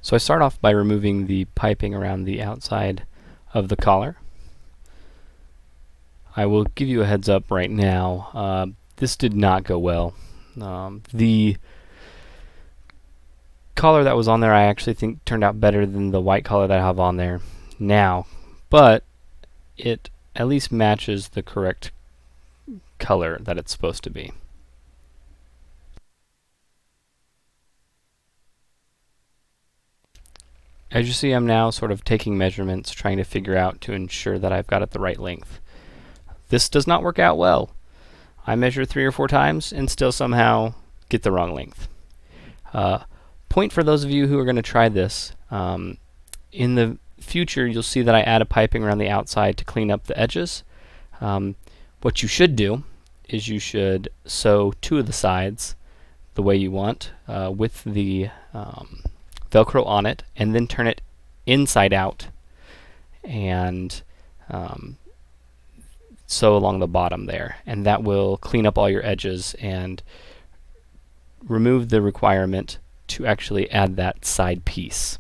So I start off by removing the piping around the outside of the collar. I will give you a heads up right now. This did not go well. The collar that was on there I actually think turned out better than the white collar that I have on there now, but it at least matches the correct color that it's supposed to be. As you see, I'm now sort of taking measurements, trying to figure out to ensure that I've got it the right length. This does not work out well. I measure 3 or 4 times and still somehow get the wrong length. Point for those of you who are going to try this. In the future, you'll see that I add a piping around the outside to clean up the edges. What you should do is you should sew 2 of the sides the way you want with the Velcro on it, and then turn it inside out and sew along the bottom there, and that will clean up all your edges and remove the requirement to actually add that side piece.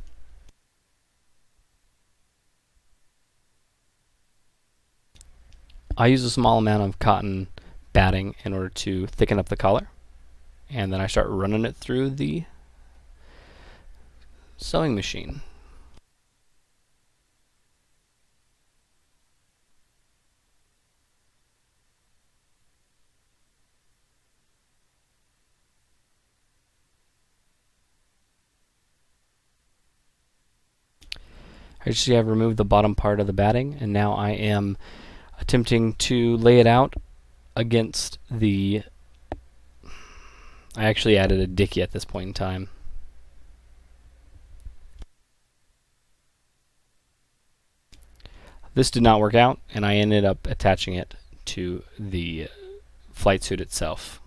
I use a small amount of cotton batting in order to thicken up the collar, and then I start running it through the sewing machine. I see I've removed the bottom part of the batting, and now I am attempting to lay it out against the... I actually added a dicky at this point in time. This did not work out, and I ended up attaching it to the flight suit itself.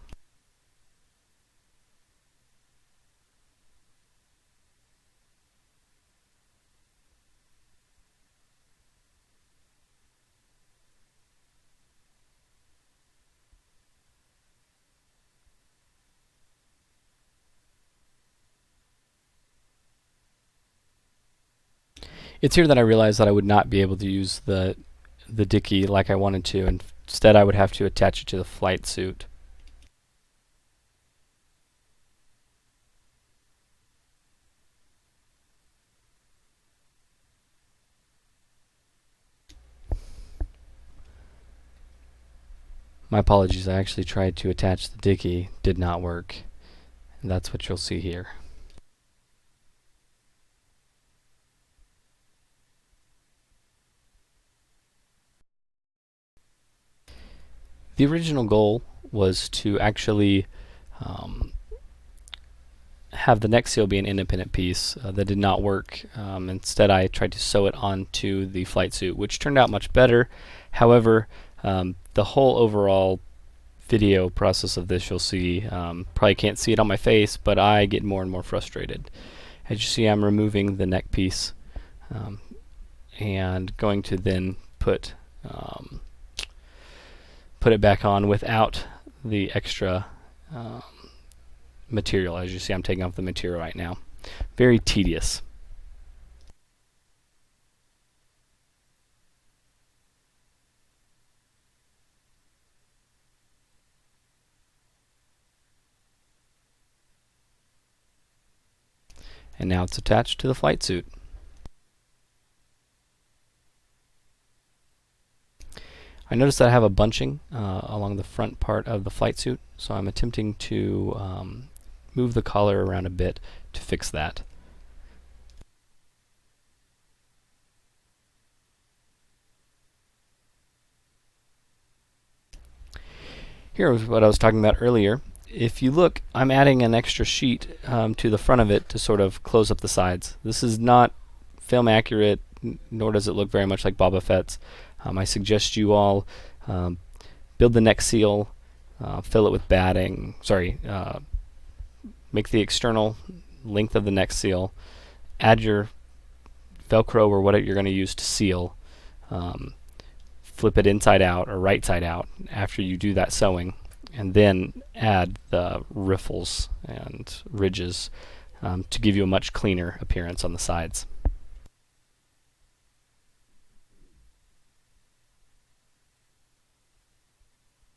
It's here that I realized that I would not be able to use the dicky like I wanted to, and instead I would have to attach it to the flight suit. My apologies, I actually tried to attach the dicky, did not work, and that's what you'll see here. The original goal was to actually have the neck seal be an independent piece. That did not work. Instead, I tried to sew it onto the flight suit, which turned out much better. However, the whole overall video process of this, you'll see, probably can't see it on my face, but I get more and more frustrated. As you see, I'm removing the neck piece and going to then put it back on without the extra material. As you see, I'm taking off the material right now. Very tedious. And now it's attached to the flight suit. I notice that I have a bunching along the front part of the flight suit, so I'm attempting to move the collar around a bit to fix that. Here is what I was talking about earlier. If you look, I'm adding an extra sheet to the front of it to sort of close up the sides. This is not film accurate, nor does it look very much like Boba Fett's. I suggest you all build the neck seal, fill it with batting, make the external length of the neck seal, add your Velcro or whatever you're going to use to seal, flip it inside out or right side out after you do that sewing, and then add the riffles and ridges to give you a much cleaner appearance on the sides.